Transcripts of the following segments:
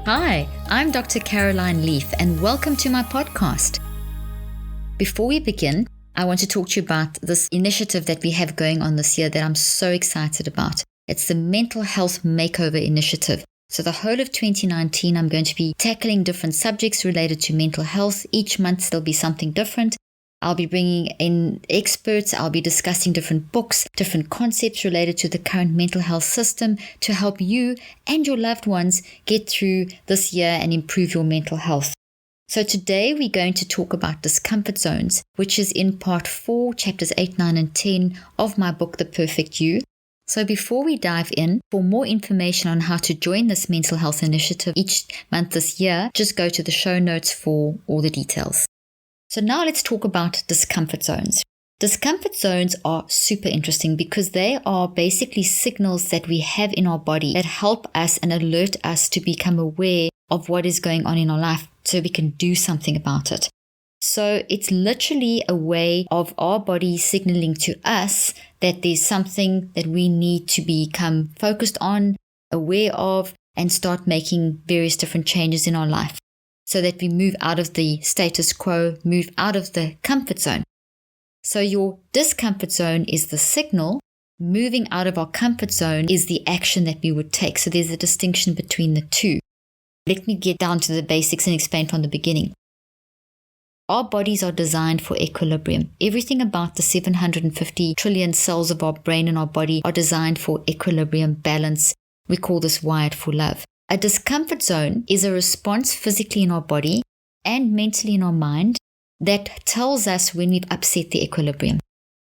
Hi, I'm Dr. Caroline Leaf and welcome to my podcast. Before we begin, I want to talk to you about this initiative that we have going on this year that I'm so excited about. It's the Mental Health Makeover Initiative. So the whole of 2019, I'm going to be tackling different subjects related to mental health. Each month, there'll be something different. I'll be bringing in experts. I'll be discussing different books, different concepts related to the current mental health system to help you and your loved ones get through this year and improve your mental health. So today we're going to talk about discomfort zones, which is in part 4, chapters 8, 9, and 10 of my book, The Perfect You. So before we dive in, for more information on how to join this mental health initiative each month this year, just go to the show notes for all the details. So now let's talk about discomfort zones. Discomfort zones are super interesting because they are basically signals that we have in our body that help us and alert us to become aware of what is going on in our life so we can do something about it. So it's literally a way of our body signaling to us that there's something that we need to become focused on, aware of, and start making various different changes in our life so that we move out of the status quo, move out of the comfort zone. So your discomfort zone is the signal. Moving out of our comfort zone is the action that we would take. So there's a distinction between the two. Let me get down to the basics and explain from the beginning. Our bodies are designed for equilibrium. Everything about the 750 trillion cells of our brain and our body are designed for equilibrium, balance. We call this wired for love. A discomfort zone is a response physically in our body and mentally in our mind that tells us when we've upset the equilibrium.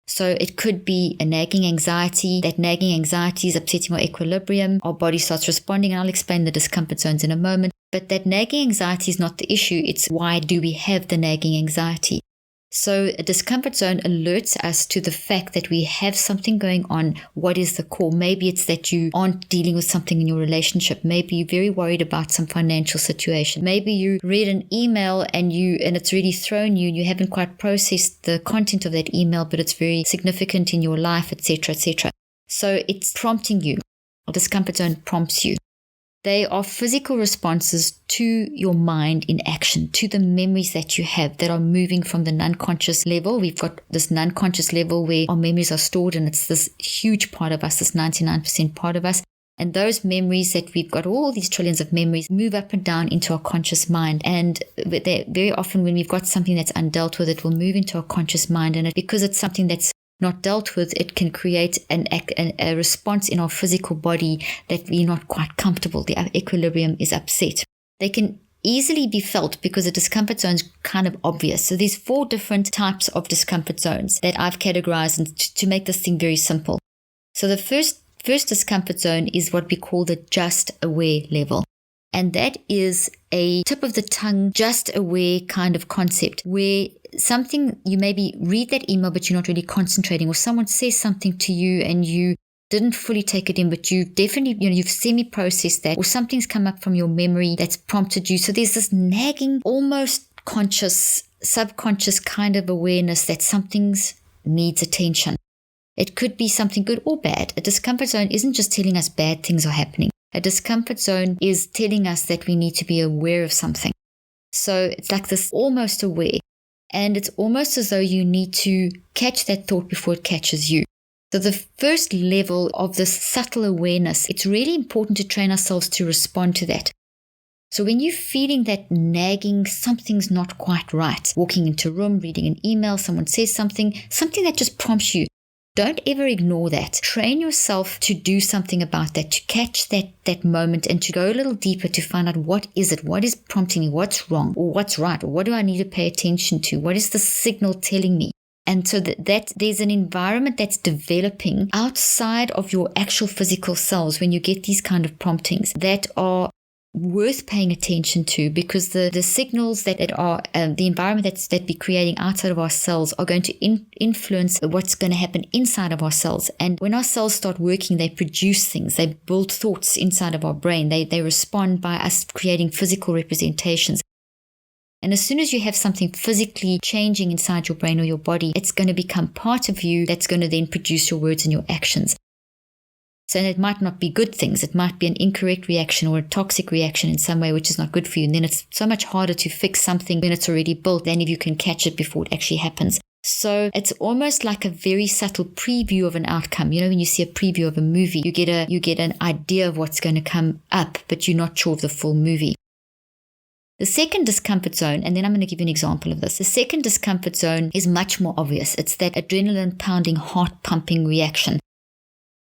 So it could be a nagging anxiety. That nagging anxiety is upsetting our equilibrium. Our body starts responding, and I'll explain the discomfort zones in a moment. But that nagging anxiety is not the issue. It's why do we have the nagging anxiety? So a discomfort zone alerts us to the fact that we have something going on. What is the core? Maybe it's that you aren't dealing with something in your relationship. Maybe you're very worried about some financial situation. Maybe you read an email and it's really thrown you and you haven't quite processed the content of that email, but it's very significant in your life, etc., etc. So it's prompting you. A discomfort zone prompts you. They are physical responses to your mind in action, to the memories that you have that are moving from the non-conscious level. We've got this non-conscious level where our memories are stored, and it's this huge part of us, this 99% part of us. And those memories that we've got, all these trillions of memories, move up and down into our conscious mind. And very often when we've got something that's undealt with, it will move into our conscious mind. And because it's something that's not dealt with, it can create a response in our physical body that we're not quite comfortable. The equilibrium is upset. They can easily be felt because the discomfort zone is kind of obvious. So there's 4 different types of discomfort zones that I've categorized to make this thing very simple. So the first discomfort zone is what we call the just aware level. And that is a tip of the tongue, just aware kind of concept where something, you maybe read that email, but you're not really concentrating, or someone says something to you and you didn't fully take it in, but you definitely, you've semi-processed that, or something's come up from your memory that's prompted you. So there's this nagging, almost conscious, subconscious kind of awareness that something's needs attention. It could be something good or bad. A discomfort zone isn't just telling us bad things are happening. A discomfort zone is telling us that we need to be aware of something. So it's like this almost aware. And it's almost as though you need to catch that thought before it catches you. So the first level of this subtle awareness, it's really important to train ourselves to respond to that. So when you're feeling that nagging, something's not quite right, walking into a room, reading an email, someone says something that just prompts you, don't ever ignore that. Train yourself to do something about that, to catch that moment and to go a little deeper to find out what is it, what is prompting me, what's wrong or what's right, or what do I need to pay attention to, what is the signal telling me. And so that there's an environment that's developing outside of your actual physical cells when you get these kind of promptings that are worth paying attention to, because the signals that are the environment that we're creating outside of our cells are going to influence what's going to happen inside of our cells. And when our cells start working, they produce things, they build thoughts inside of our brain, they respond by us creating physical representations. And as soon as you have something physically changing inside your brain or your body, it's going to become part of you that's going to then produce your words and your actions. So it might not be good things. It might be an incorrect reaction or a toxic reaction in some way, which is not good for you. And then it's so much harder to fix something when it's already built than if you can catch it before it actually happens. So it's almost like a very subtle preview of an outcome. You know, when you see a preview of a movie, you get an idea of what's going to come up, but you're not sure of the full movie. The second discomfort zone, and then I'm going to give you an example of this. The second discomfort zone is much more obvious. It's that adrenaline pounding, heart pumping reaction,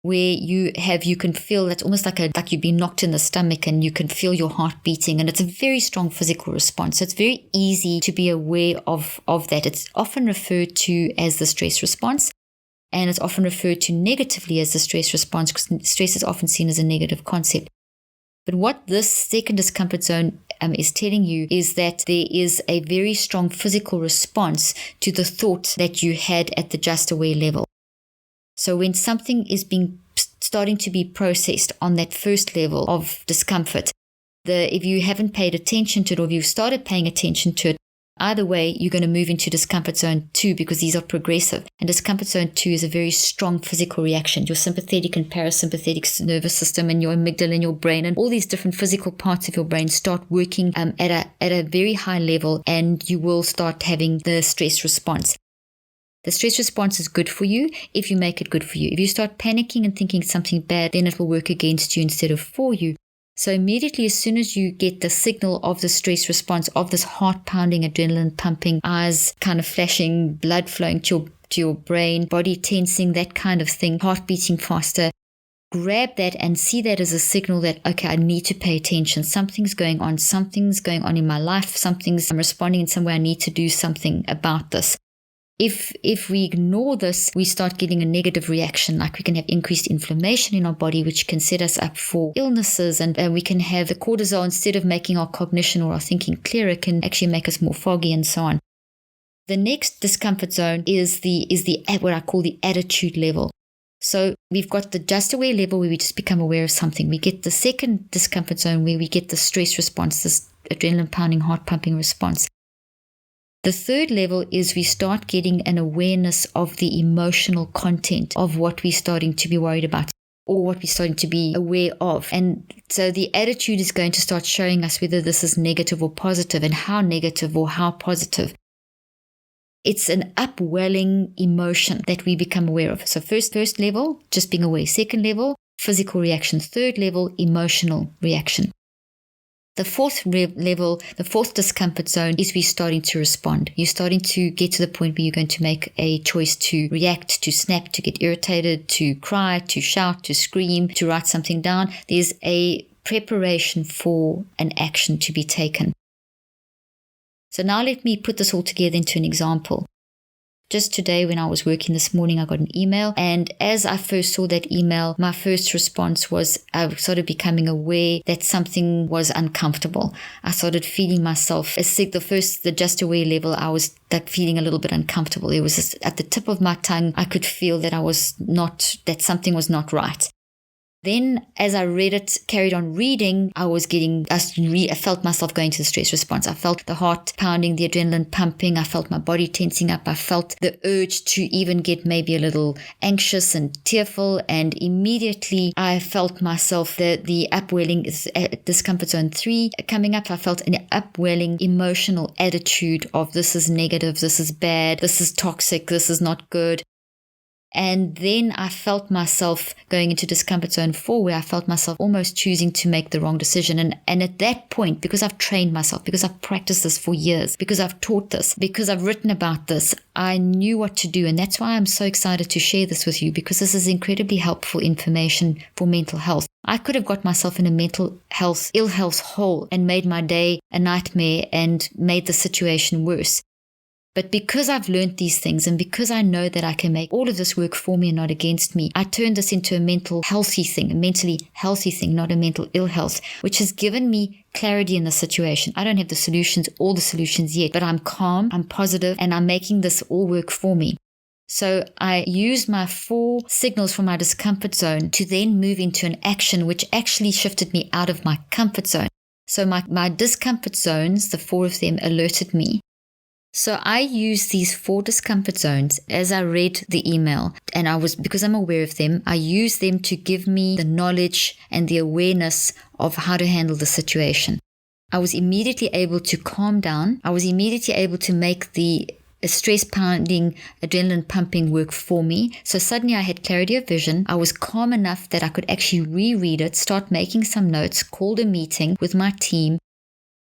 where you can feel that's almost like you've been knocked in the stomach and you can feel your heart beating, and it's a very strong physical response. So it's very easy to be aware of that. It's often referred to as the stress response, and it's often referred to negatively as the stress response because stress is often seen as a negative concept. But what this second discomfort zone is telling you is that there is a very strong physical response to the thought that you had at the just aware level. So when something is starting to be processed on that first level of discomfort, if you haven't paid attention to it or if you've started paying attention to it, either way, you're going to move into discomfort zone 2 because these are progressive. And discomfort zone 2 is a very strong physical reaction. Your sympathetic and parasympathetic nervous system and your amygdala and your brain and all these different physical parts of your brain start working at a very high level, and you will start having the stress response. The stress response is good for you if you make it good for you. If you start panicking and thinking it's something bad, then it will work against you instead of for you. So immediately, as soon as you get the signal of the stress response, of this heart pounding, adrenaline pumping, eyes kind of flashing, blood flowing to your brain, body tensing, that kind of thing, heart beating faster, grab that and see that as a signal that, okay, I need to pay attention. Something's going on in my life. I'm responding in some way. I need to do something about this. If we ignore this, we start getting a negative reaction, like we can have increased inflammation in our body, which can set us up for illnesses, and we can have the cortisol, instead of making our cognition or our thinking clearer, can actually make us more foggy and so on. The next discomfort zone is the what I call the attitude level. So we've got the just aware level where we just become aware of something. We get the second discomfort zone where we get the stress response, this adrenaline pounding, heart pumping response. The third level is we start getting an awareness of the emotional content of what we're starting to be worried about or what we're starting to be aware of. And so the attitude is going to start showing us whether this is negative or positive, and how negative or how positive. It's an upwelling emotion that we become aware of. So first level, just being aware. Second level, physical reaction. Third level, emotional reaction. The fourth level, the fourth discomfort zone, is we're starting to respond. You're starting to get to the point where you're going to make a choice to react, to snap, to get irritated, to cry, to shout, to scream, to write something down. There's a preparation for an action to be taken. So now let me put this all together into an example. Just today, when I was working this morning, I got an email. And as I first saw that email, my first response was I started becoming aware that something was uncomfortable. I started feeling myself, the just aware level, I was feeling a little bit uncomfortable. It was just at the tip of my tongue. I could feel that that something was not right. Then as I read it, carried on reading, I felt myself going to the stress response. I felt the heart pounding, the adrenaline pumping. I felt my body tensing up. I felt the urge to even get maybe a little anxious and tearful. And immediately I felt myself, the upwelling, discomfort zone 3 coming up. I felt an upwelling emotional attitude of this is negative, this is bad, this is toxic, this is not good. And then I felt myself going into discomfort zone 4, where I felt myself almost choosing to make the wrong decision. And at that point, because I've trained myself, because I've practiced this for years, because I've taught this, because I've written about this, I knew what to do. And that's why I'm so excited to share this with you, because this is incredibly helpful information for mental health. I could have got myself in a ill health hole and made my day a nightmare and made the situation worse. But because I've learned these things, and because I know that I can make all of this work for me and not against me, I turned this into a mentally healthy thing, not a mental ill health, which has given me clarity in the situation. I don't have all the solutions yet, but I'm calm, I'm positive, and I'm making this all work for me. So I used my 4 signals from my discomfort zone to then move into an action which actually shifted me out of my comfort zone. So my discomfort zones, the 4 of them, alerted me So I used these 4 discomfort zones as I read the email, and because I'm aware of them, I used them to give me the knowledge and the awareness of how to handle the situation. I was immediately able to calm down. I was immediately able to make the stress pounding, adrenaline pumping work for me. So suddenly I had clarity of vision. I was calm enough that I could actually reread it, start making some notes, called a meeting with my team.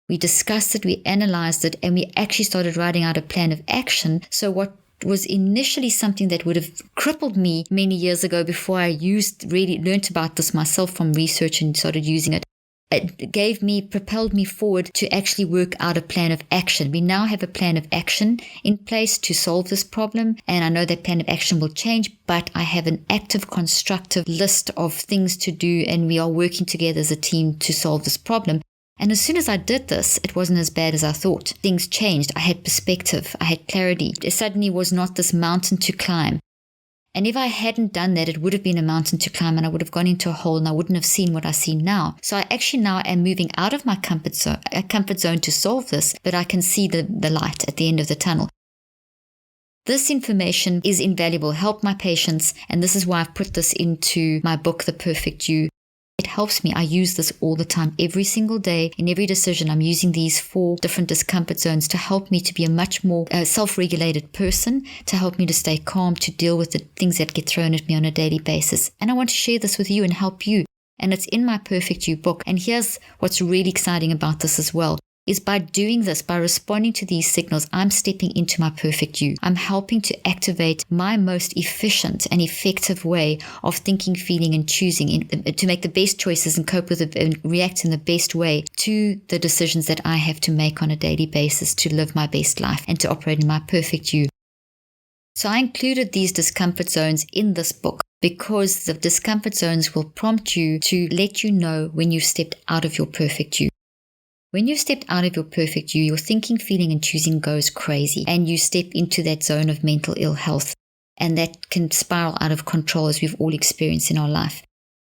We discussed it, we analyzed it, and we actually started writing out a plan of action. So what was initially something that would have crippled me many years ago before I really learned about this myself from research and started using it, it propelled me forward to actually work out a plan of action. We now have a plan of action in place to solve this problem, and I know that plan of action will change, but I have an active, constructive list of things to do, and we are working together as a team to solve this problem. And as soon as I did this, it wasn't as bad as I thought. Things changed. I had perspective. I had clarity. It suddenly was not this mountain to climb. And if I hadn't done that, it would have been a mountain to climb, and I would have gone into a hole and I wouldn't have seen what I see now. So I actually now am moving out of my comfort zone to solve this, but I can see the light at the end of the tunnel. This information is invaluable. Help my patients, and this is why I've put this into my book, The Perfect You. It helps me. I use this all the time. Every single day, in every decision, I'm using these 4 different discomfort zones to help me to be a much more self-regulated person, to help me to stay calm, to deal with the things that get thrown at me on a daily basis. And I want to share this with you and help you. And it's in my Perfect You book. And here's what's really exciting about this as well, is by doing this, by responding to these signals, I'm stepping into my perfect you. I'm helping to activate my most efficient and effective way of thinking, feeling, and choosing to make the best choices and cope with it and react in the best way to the decisions that I have to make on a daily basis to live my best life and to operate in my perfect you. So I included these discomfort zones in this book because the discomfort zones will prompt you to let you know when you've stepped out of your perfect you. When you've stepped out of your perfect you, your thinking, feeling, and choosing goes crazy, and you step into that zone of mental ill health, and that can spiral out of control, as we've all experienced in our life.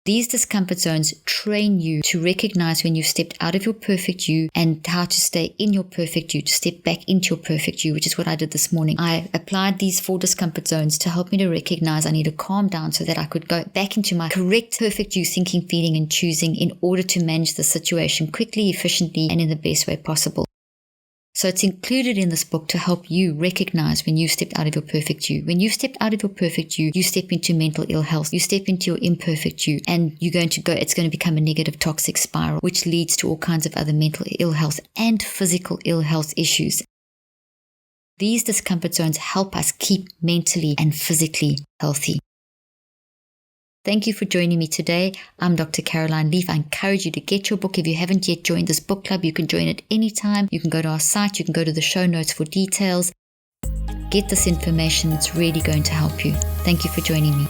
These discomfort zones train you to recognize when you've stepped out of your perfect you and how to stay in your perfect you, to step back into your perfect you, which is what I did this morning. I applied these 4 discomfort zones to help me to recognize I need to calm down so that I could go back into my correct perfect you thinking, feeling, and choosing in order to manage the situation quickly, efficiently, and in the best way possible. So it's included in this book to help you recognize when you've stepped out of your perfect you. When you've stepped out of your perfect you step into mental ill health. You step into your imperfect you, and it's going to become a negative toxic spiral, which leads to all kinds of other mental ill health and physical ill health issues. These discomfort zones help us keep mentally and physically healthy. Thank you for joining me today. I'm Dr. Caroline Leaf. I encourage you to get your book. If you haven't yet joined this book club, you can join it anytime. You can go to our site. You can go to the show notes for details. Get this information. It's really going to help you. Thank you for joining me.